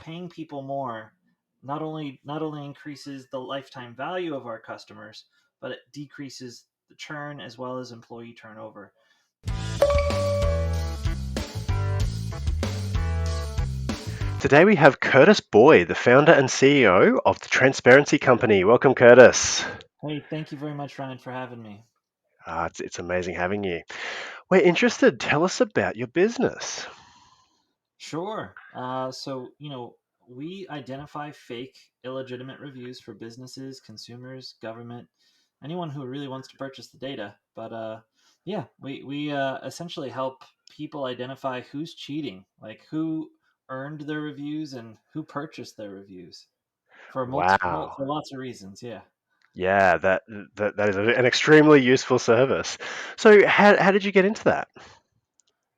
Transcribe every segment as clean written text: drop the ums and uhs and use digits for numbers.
paying people more not only increases the lifetime value of our customers, but it decreases the churn as well as employee turnover. Today we have Curtis Boyd, the founder and CEO of the Transparency Company. Welcome, Curtis. Hey, thank you very much, Ryan, for having me. It's amazing having you. We're interested. Tell us about your business. Sure. We identify fake, illegitimate reviews for businesses, consumers, government, anyone who really wants to purchase the data. Yeah, we essentially help people identify who's cheating, like who earned their reviews and who purchased their reviews for Wow. for lots of reasons. Yeah. Yeah, that is an extremely useful service. So, how did you get into that?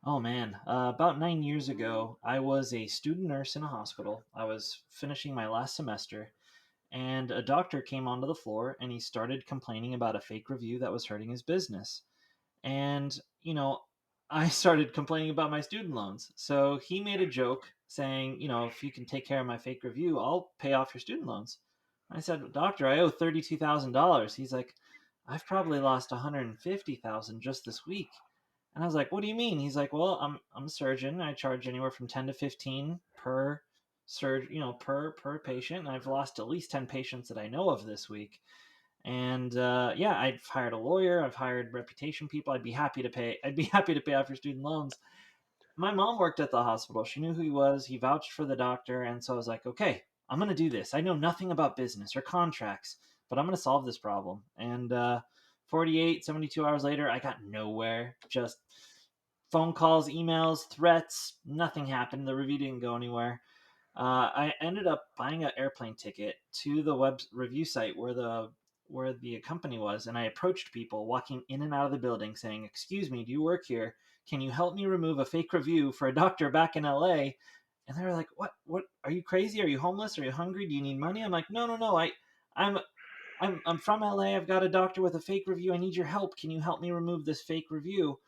Oh man, about 9 years ago, I was a student nurse in a hospital. I was finishing my last semester, and a doctor came onto the floor and he started complaining about a fake review that was hurting his business. And, I started complaining about my student loans. So he made a joke saying, if you can take care of my fake review, I'll pay off your student loans. I said, Doctor, I owe $32,000. He's like, I've probably lost 150,000 just this week. And I was like, what do you mean? He's like, well, I'm a surgeon. I charge anywhere from 10 to 15 per per patient. And I've lost at least 10 patients that I know of this week. And yeah, I've hired a lawyer. I've hired reputation people. I'd be happy to pay. I'd be happy to pay off your student loans. My mom worked at the hospital. She knew who he was. He vouched for the doctor, and so I was like, okay, I'm gonna do this. I know nothing about business or contracts, but I'm gonna solve this problem. And 48, 72 hours later, I got nowhere. Just phone calls, emails, threats. Nothing happened. The review didn't go anywhere. I ended up buying an airplane ticket to the web review site where the company was, and I approached people walking in and out of the building, saying, "Excuse me, do you work here? Can you help me remove a fake review for a doctor back in LA?" And they were like, "What? What? Are you crazy? Are you homeless? Are you hungry? Do you need money?" I'm like, "No, no, no. I'm I'm from LA. I've got a doctor with a fake review. I need your help. Can you help me remove this fake review?"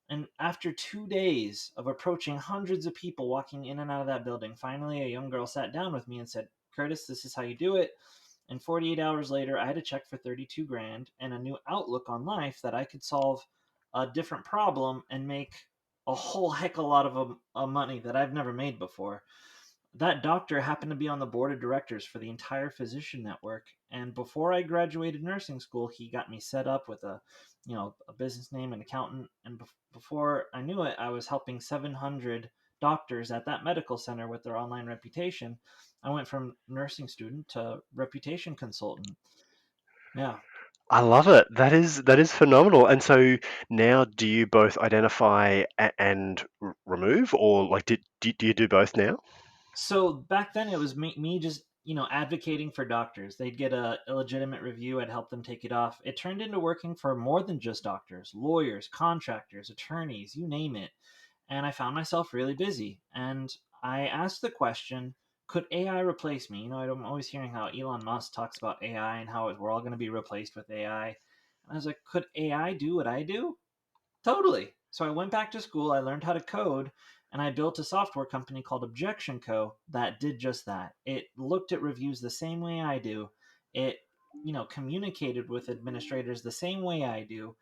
And after 2 days of approaching hundreds of people walking in and out of that building, finally a young girl sat down with me and said, Curtis, this is how you do it. And 48 hours later, I had a check for 32 grand and a new outlook on life that I could solve a different problem and make a whole heck of a lot of money that I've never made before. That doctor happened to be on the board of directors for the entire physician network, and before I graduated nursing school, he got me set up with a business name, an accountant, and before I knew it, I was helping 700 doctors at that medical center with their online reputation. I went from nursing student to reputation consultant. Yeah. I love it. That is phenomenal. And so now, do you both identify and remove, or like, do you do both now? So back then it was me just, advocating for doctors. They'd get a illegitimate review. I'd help them take it off. It turned into working for more than just doctors, lawyers, contractors, attorneys, you name it. And I found myself really busy. And I asked the question, could AI replace me? I'm always hearing how Elon Musk talks about AI and how we're all going to be replaced with AI. And I was like, could AI do what I do? Totally. So I went back to school, I learned how to code, and I built a software company called Objection Co that did just that. It looked at reviews the same way I do. It, communicated with administrators the same way I do,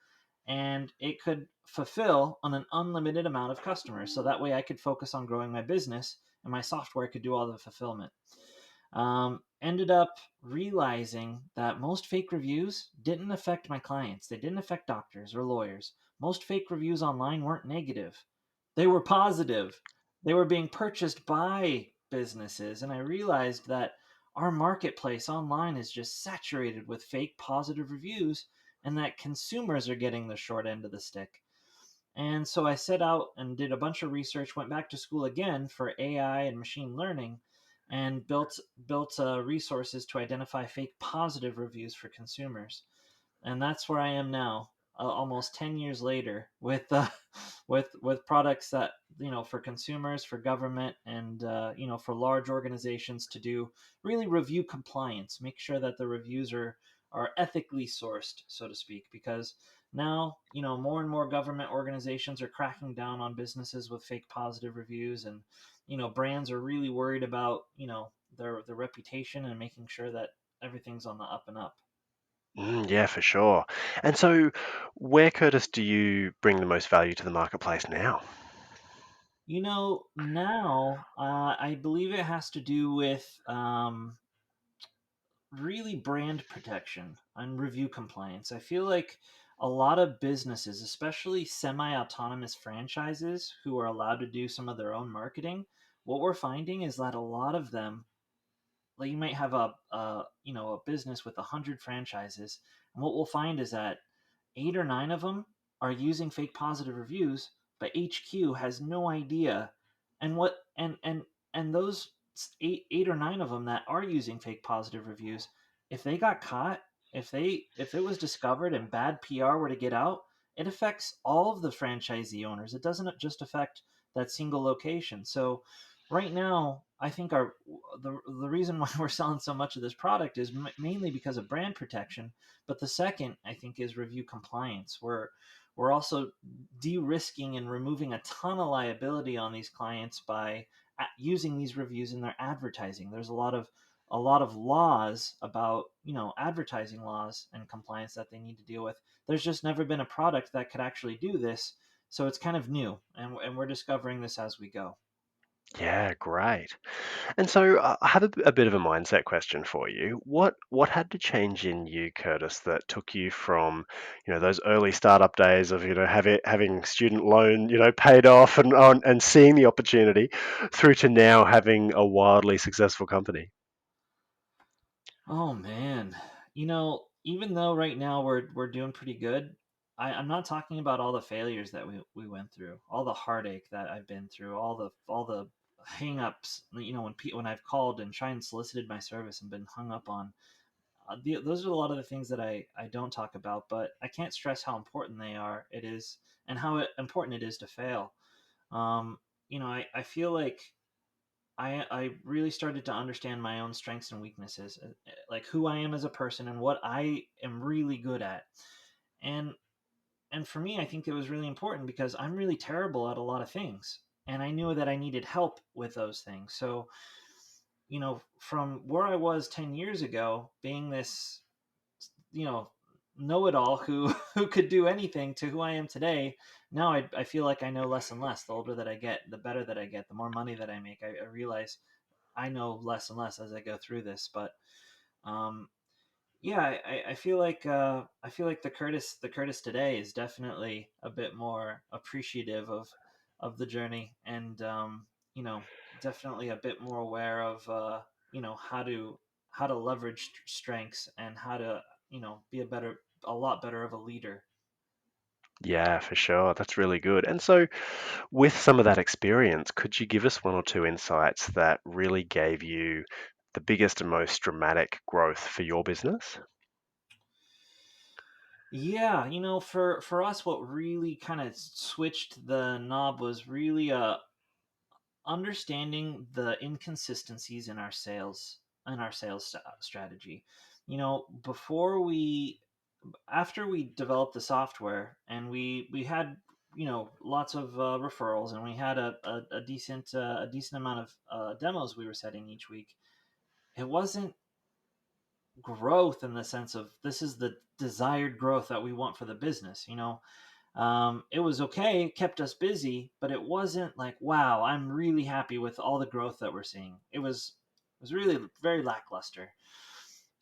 and it could fulfill on an unlimited amount of customers. So that way I could focus on growing my business and my software could do all the fulfillment. Ended up realizing that most fake reviews didn't affect my clients. They didn't affect doctors or lawyers. Most fake reviews online weren't negative, they were positive. They were being purchased by businesses. And I realized that our marketplace online is just saturated with fake positive reviews and that consumers are getting the short end of the stick. And so I set out and did a bunch of research, went back to school again for AI and machine learning, and built resources to identify fake positive reviews for consumers. And that's where I am now, almost 10 years later, with with products that for consumers, for government, and for large organizations to do really review compliance, make sure that the reviews are ethically sourced, so to speak, because now more and more government organizations are cracking down on businesses with fake positive reviews, and brands are really worried about their reputation and making sure that everything's on the up and up. Yeah, for sure. And so, where, Curtis, do you bring the most value to the marketplace now? Now I believe it has to do with really brand protection and review compliance. I feel like a lot of businesses, especially semi autonomous franchises who are allowed to do some of their own marketing, what we're finding is that a lot of them, like you might have a business with 100 franchises, and what we'll find is that 8 or 9 of them are using fake positive reviews, but HQ has no idea. And what and those 8 or 9 of them that are using fake positive reviews, if they got caught, if it was discovered and bad PR were to get out, it affects all of the franchisee owners. It doesn't just affect that single location. So right now, I think the reason why we're selling so much of this product is mainly because of brand protection, but the second, I think, is review compliance. We're also de-risking and removing a ton of liability on these clients by using these reviews in their advertising. There's a lot of laws about advertising laws and compliance that they need to deal with. There's just never been a product that could actually do this, so it's kind of new, and we're discovering this as we go. Yeah, great. And so, I have a bit of a mindset question for you. What had to change in you, Curtis, that took you from, those early startup days of, having student loan, paid off and seeing the opportunity, through to now having a wildly successful company? Oh man, even though right now we're doing pretty good, I'm not talking about all the failures that we went through, all the heartache that I've been through, all the hang-ups. When I've called and tried and solicited my service and been hung up on. Those are a lot of the things that I don't talk about, but I can't stress how important they are. It is, and how important it is to fail. I feel like I really started to understand my own strengths and weaknesses, like who I am as a person and what I am really good at. And and for me, I think it was really important because I'm really terrible at a lot of things, and I knew that I needed help with those things. So, from where I was 10 years ago, being this, you know, know-it-all who who could do anything, to who I am today, now I feel like I know less and less. The older that I get, the better that I get, the more money that I make. I realize I know less and less as I go through this. But um, yeah, I feel like the Curtis today is definitely a bit more appreciative of the journey, and you know, definitely a bit more aware of how to leverage strengths, and how to be a lot better of a leader. Yeah, for sure. That's really good. And so, with some of that experience, could you give us one or two insights that really gave you the biggest and most dramatic growth for your business? Yeah, for us, what really kind of switched the knob was really understanding the inconsistencies in our sales strategy. Before we after we developed the software, and we had lots of referrals, and we had a decent amount of demos we were setting each week. It wasn't growth in the sense of this is the desired growth that we want for the business. It was okay, it kept us busy, but it wasn't like, wow, I'm really happy with all the growth that we're seeing. It was really very lackluster.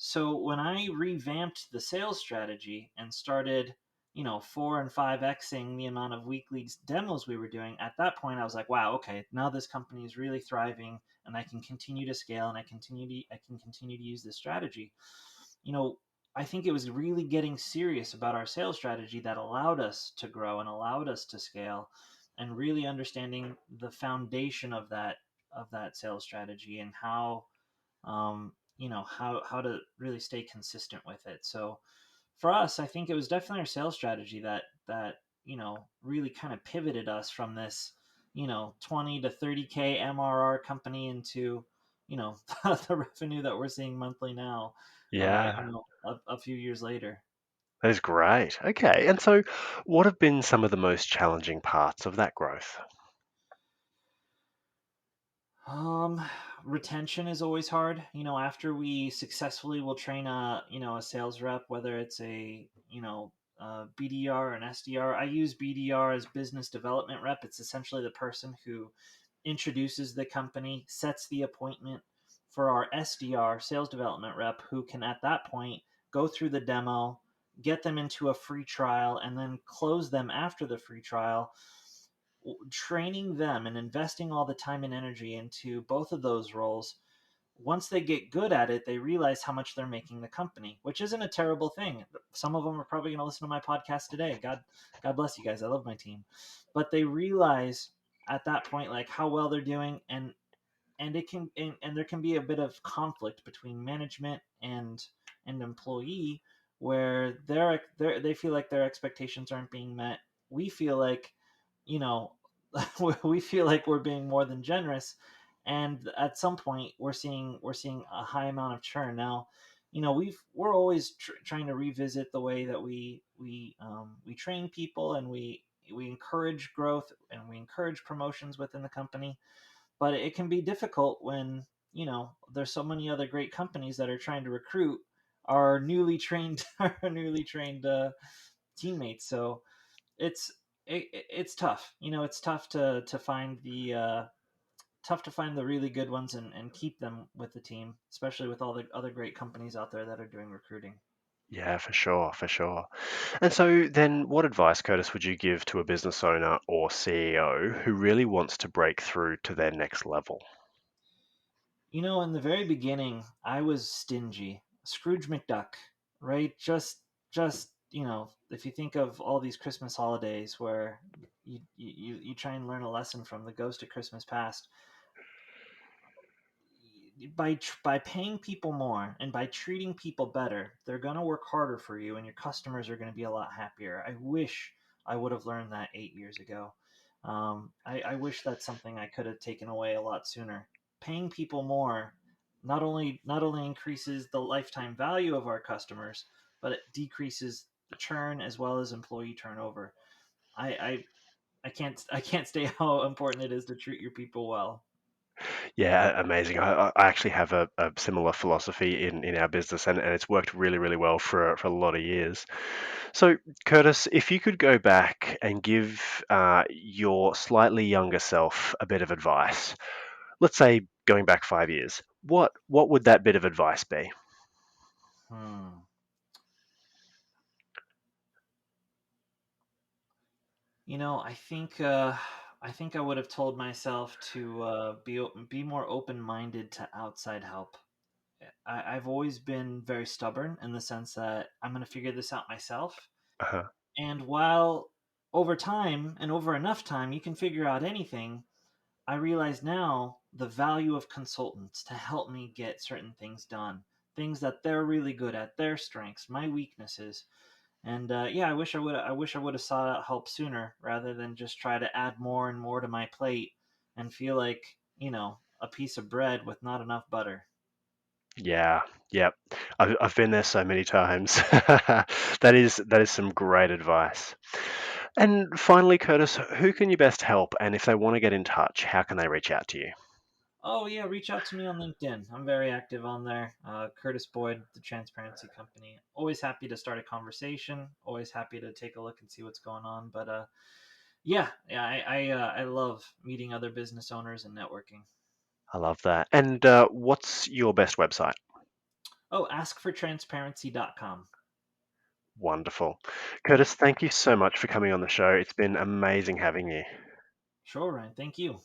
So when I revamped the sales strategy and started, 4 and 5xing the amount of weekly demos we were doing, at that point I was like, wow, okay, now this company is really thriving, and I can continue to scale, and I can continue to use this strategy. You know, I think it was really getting serious about our sales strategy that allowed us to grow and allowed us to scale, and really understanding the foundation of that sales strategy, and how to really stay consistent with it. So for us, I think it was definitely our sales strategy that really kind of pivoted us from this 20 to 30K MRR company into the revenue that we're seeing monthly now, Yeah, a few years later. that is great. Okay. And so, what have been some of the most challenging parts of that growth? Um, Retention is always hard. After we successfully will train a sales rep, whether it's a BDR or an SDR. I use BDR as business development rep. It's essentially the person who introduces the company, sets the appointment for our SDR, sales development rep, who can at that point go through the demo, get them into a free trial, and then close them after the free trial. Training them and investing all the time and energy into both of those roles, once they get good at it, they realize how much they're making the company, which isn't a terrible thing. Some of them are probably going to listen to my podcast today. God bless you guys. I love my team. But they realize at that point like how well they're doing, and there can be a bit of conflict between management and employee, where they feel like their expectations aren't being met. We feel like, you know we feel like we're being more than generous, and at some point we're seeing a high amount of churn. Now, we're always trying to revisit the way that we train people, and we encourage growth, and we encourage promotions within the company. But it can be difficult when there's so many other great companies that are trying to recruit our newly trained our newly trained teammates. So it's it's tough. It's tough to find the really good ones, and keep them with the team, especially with all the other great companies out there that are doing recruiting. Yeah, for sure, for sure. And so then what advice, Curtis, would you give to a business owner or CEO who really wants to break through to their next level? In the very beginning, I was stingy, Scrooge McDuck, right? Just if you think of all these Christmas holidays where you try and learn a lesson from the Ghost of Christmas Past, by paying people more and by treating people better, they're going to work harder for you, and your customers are going to be a lot happier. I wish I would have learned that 8 years ago. I wish that's something I could have taken away a lot sooner. Paying people more not only increases the lifetime value of our customers, but it decreases churn as well as employee turnover. I can't stay how important it is to treat your people well. Yeah, amazing. I actually have a similar philosophy in our business, and it's worked really, really well for a lot of years. So, Curtis, if you could go back and give your slightly younger self a bit of advice, let's say going back 5 years, what would that bit of advice be? Hmm. I think I would have told myself to be more open minded to outside help. I've always been very stubborn in the sense that I'm going to figure this out myself. Uh-huh. And while over time and over enough time you can figure out anything, I realize now the value of consultants to help me get certain things done, things that they're really good at, their strengths, my weaknesses. And yeah, I wish I would have sought out help sooner rather than just try to add more and more to my plate and feel like a piece of bread with not enough butter. Yeah, yeah. I've been there so many times. That is some great advice. And finally, Curtis, who can you best help? And if they want to get in touch, how can they reach out to you? Oh yeah, reach out to me on LinkedIn. I'm very active on there. Curtis Boyd, the Transparency Company. Always happy to start a conversation. Always happy to take a look and see what's going on. But yeah, I love meeting other business owners and networking. I love that. And what's your best website? Oh, askfortransparency.com. Wonderful. Curtis, thank you so much for coming on the show. It's been amazing having you. Sure, Ryan. Thank you.